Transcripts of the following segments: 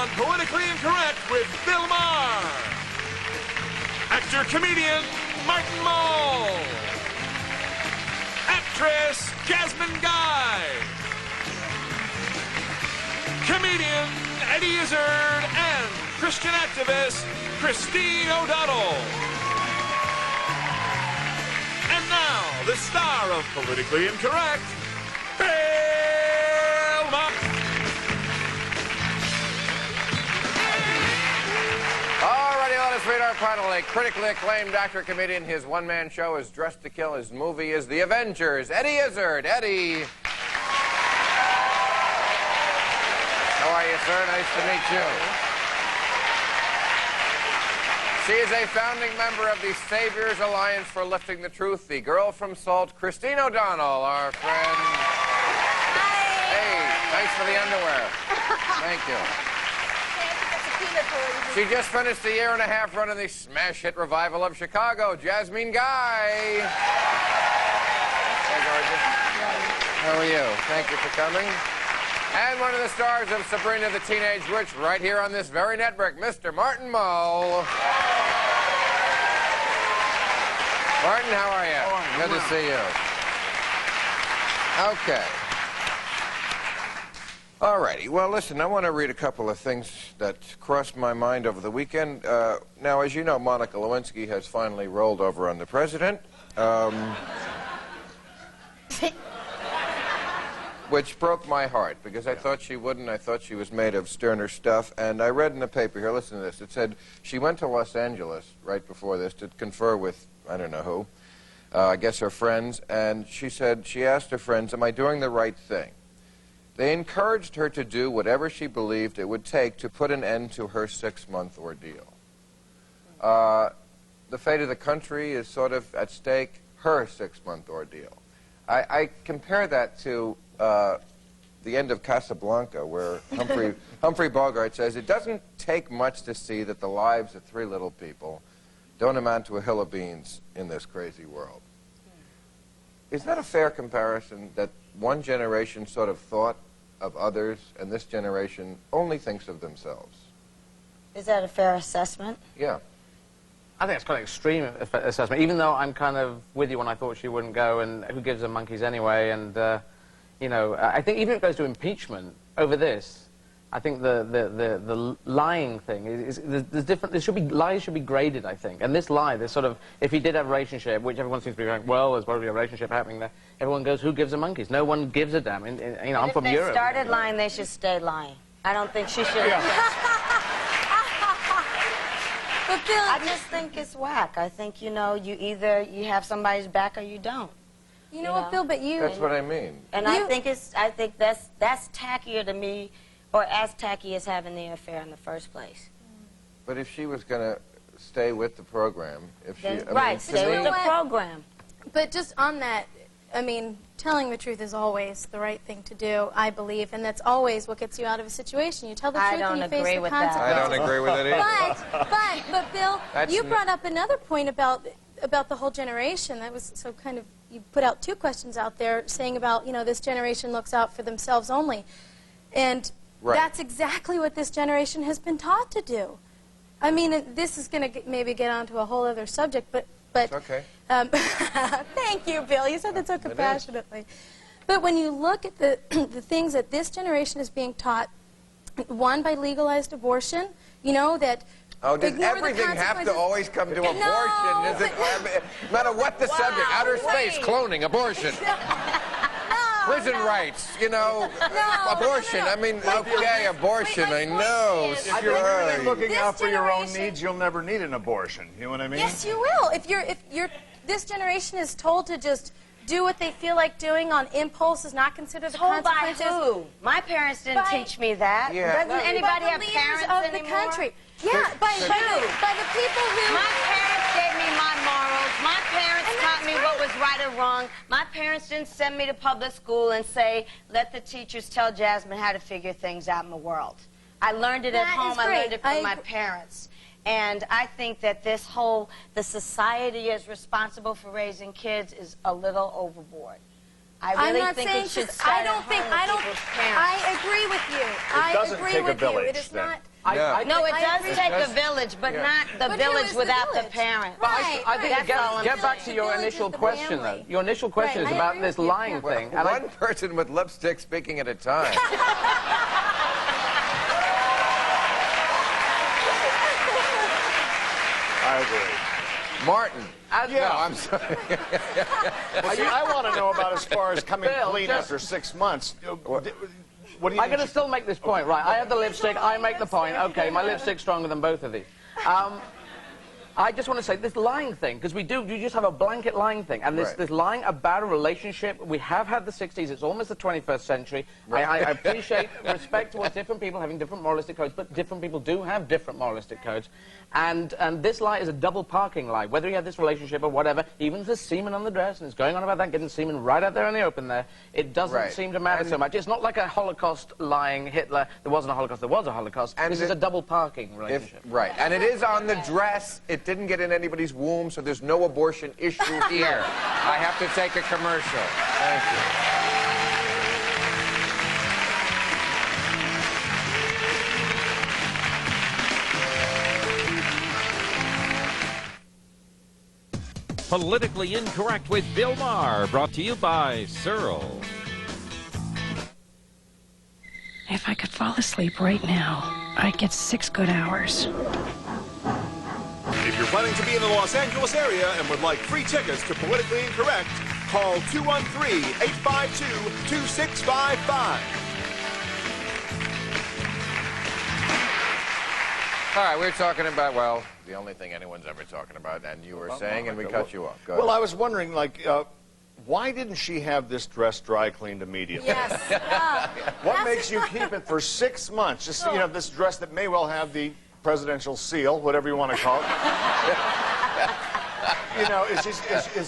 on Politically Incorrect with Bill Maher. Actor-comedian Martin Mull. Actress Jasmine Guy. Comedian Eddie Izzard and Christian activist Christine O'Donnell. And now, the star of Politically Incorrect, Bill Maher. Alrighty, let us meet our panel. A critically acclaimed actor-comedian. His one-man show is Dressed to Kill. His movie is The Avengers. Eddie Izzard. Eddie. How are you, sir? Nice to meet you. She is a founding member of the Saviors Alliance for Lifting the Truth, the girl from Salt, Christine O'Donnell, our friend. Hi. Hey, thanks for the underwear. Thank you. She just finished a year-and-a-half run in the smash hit revival of Chicago, Jasmine Guy. Hey, gorgeous. How are you? Thank you for coming. And one of the stars of Sabrina the Teenage Witch right here on this very network, Mr. Martin Mull. Martin, how are you? Oh, good to see you. Okay. All righty. Well, listen, I want to read a couple of things that crossed my mind over the weekend. Now, as you know, Monica Lewinsky has finally rolled over on the president. Which broke my heart, because I thought she wouldn't. I thought she was made of sterner stuff. And I read in the paper here, listen to this. It said she went to Los Angeles right before this to confer with, I don't know who, I guess her friends. And she said, she asked her friends, am I doing the right thing? They encouraged her to do whatever she believed it would take to put an end to her 6-month ordeal. The fate of the country is sort of at stake, her 6-month ordeal. I compare that to the end of Casablanca, where Humphrey Bogart says, it doesn't take much to see that the lives of 3 little people don't amount to a hill of beans in this crazy world. Is that a fair comparison, that one generation sort of thought of others, and this generation only thinks of themselves? Is that a fair assessment? Yeah. I think it's quite an extreme assessment, even though I'm kind of with you when I thought she wouldn't go, and who gives her monkeys anyway, and, you know, I think even if it goes to impeachment over this, I think the lying thing there's different. Lies should be graded, I think. And this lie, this sort of, if he did have a relationship, which everyone seems to be going, well, there's probably a relationship happening there. Everyone goes, who gives a monkeys? No one gives a damn. You know, I'm from Europe. If they started lying, they should stay lying. I don't think she should. But Bill, I just think it's whack. I think, you know, you either you have somebody's back or you don't. You know what, Bill? But you. That's what I mean. And I think that's tackier to me. Or as tacky as having the affair in the first place. But if she was going to stay with the program, if she... Right, stay with the program. But just on that, I mean, telling the truth is always the right thing to do, I believe, and that's always what gets you out of a situation. You tell the truth and you face the consequences. I don't agree with it either. But Bill, you brought up another point about the whole generation. That was so kind of, you put out 2 questions out there saying about, you know, this generation looks out for themselves only. And... Right. That's exactly what this generation has been taught to do. I mean, this is going to maybe get onto a whole other subject, but it's okay. Thank you, Bill. You said that so compassionately. But when you look at the things that this generation is being taught, one, by legalized abortion, you know, that... Oh, does everything have to always come to abortion? No, Is it, no matter what the subject, outer space, cloning, abortion. Prison rights, you know, abortion. I mean, okay, abortion, I know. If you're really looking out for your own needs, you'll never need an abortion. You know what I mean? Yes, you will. This generation is told to just do what they feel like doing on impulse, is not consider the consequences. By who? My parents didn't teach me that. Yeah. Doesn't anybody have parents of the country? Yeah, by the people who... My parents gave me my morals. My parents taught me what was right or wrong. My parents didn't send me to public school and say, let the teachers tell Jasmine how to figure things out in the world. I learned it at home. I learned it from my parents. And I think that the society is responsible for raising kids is a little overboard. I really think it should start at home with people's parents. I agree with you. It doesn't take a village, It is not... No, it does agree. take It does. a village, but Yeah. not the But who village is the without the village? parent. Right. I think That's all I'm get back to saying. your The village initial is the question, though. family. Your initial question Right, is I about agree this with you. lying Yeah. thing. Well, And one person with lipstick speaking at a time. I agree. Martin. Yeah. No, I'm sorry. Well, see, I want to know about as far as coming Bill, clean just- after 6 months. What do you I'm going to think? still make this point, right? I have the lipstick, I make the point. Okay, my lipstick's stronger than both of these. I just want to say this lying thing, because you just have a blanket lying thing, and this lying about a relationship. We have had the 60s, it's almost the 21st century. I appreciate respect towards different people having different moralistic codes, but different people do have different moralistic codes. And this lie is a double parking lie. Whether you have this relationship or whatever, even if there's semen on the dress, and it's going on about that, getting semen right out there in the open there, it doesn't seem to matter so much. It's not like a Holocaust lying Hitler. There wasn't a Holocaust, there was a Holocaust. And this is a double parking relationship. Right, and it is on the dress. It didn't get in anybody's womb, so there's no abortion issue here. I have to take a commercial. Thank you. Politically Incorrect with Bill Maher, brought to you by Searle. If I could fall asleep right now, I'd get 6 good hours. If you're planning to be in the Los Angeles area and would like free tickets to Politically Incorrect, call 213-852-2655. All right, we're talking about, well, the only thing anyone's ever talking about, and you were saying, and we cut you off. Go ahead. Well, I was wondering, like, why didn't she have this dress dry cleaned immediately? Yes. What makes you keep it for 6 months? Just, you know, this dress that may well have the presidential seal, whatever you want to call it. You know, is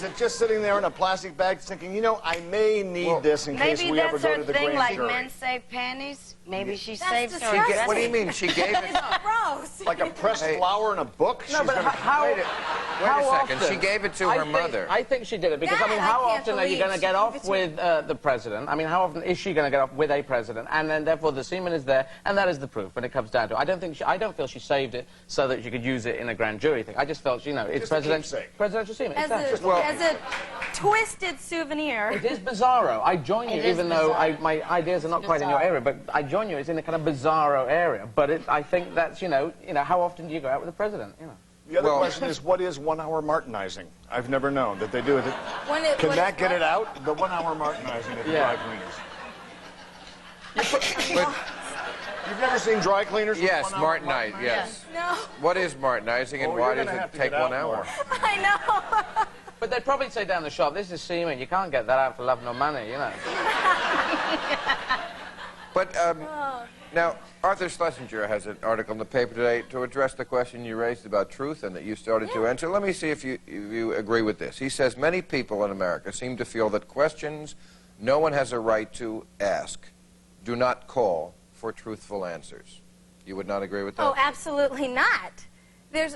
it just sitting there in a plastic bag thinking, you know, I may need this in case Maybe we ever that's go her to the thing, grand like jury? men save panties. Maybe she That's saves disgusting. her. What do you mean? She gave it... Gross. Like a pressed flower in a book? No, She's but gonna- how... Wait a second. often? She gave it to her mother. I think she did it because, I mean, That how I can't often are you believe going to she get gave off it to with the president? I mean, how often is she going to get off with a president? And then, therefore, the semen is there, and that is the proof when it comes down to it. I don't feel she saved it so that she could use it in a grand jury thing. I just felt, you know, it's Just a keepsake. presidential semen. As Exactly. a twisted souvenir. It is bizarro. I join you, It is even though bizarre. my ideas are not quite in your bizarre. area, but I join you. It's in a kind of bizarro area. But I think that's, you know, how often do you go out with the president? You know. The other Well- question is, what is 1 hour martinizing? I've never known that they do it. Can What that is get what? it out? The 1 hour martinizing at the Yeah. dry cleaners. But, You've never seen dry cleaners? with yes, 1 hour Martinite, yes. No. What is Martinizing, and Oh, why you're does gonna it have to take get out 1 hour? more. I know. But they'd probably say down the shop, this is semen. You can't get that out for love nor money, you know. But, now, Arthur Schlesinger has an article in the paper today to address the question you raised about truth and that you started to answer. Let me see if you agree with this. He says, many people in America seem to feel that questions no one has a right to ask do not call for truthful answers. You would not agree with that? Oh, absolutely not.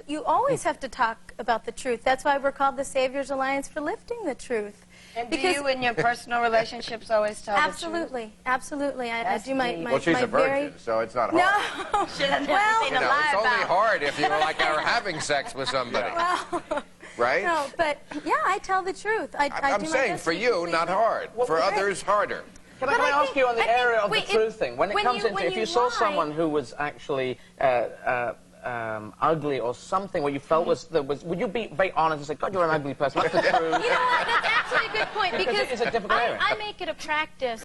You always have to talk about the truth. That's why we're called the Savior's Alliance, for lifting the truth. And do you, in your personal relationships, always tell the truth? Absolutely, absolutely. I That's do my deep. Well, she's my a virgin, very... so it's not hard. No. Should have never Well- seen You a know, lie it's only about. hard if you were like are having sex with somebody, right? No, but yeah, I tell the truth. I I'm do my saying best for to be you, completely- not hard. For right. others, harder. Can But I I ask think- you on the I think- area of wait, the truth thing? When it comes into, if you saw lie- someone who was actually ugly or something, what you felt would you be very honest and say, God, you're an ugly person, that's the truth? You know what? That's actually a good point, because It's a difficult area. I make it a practice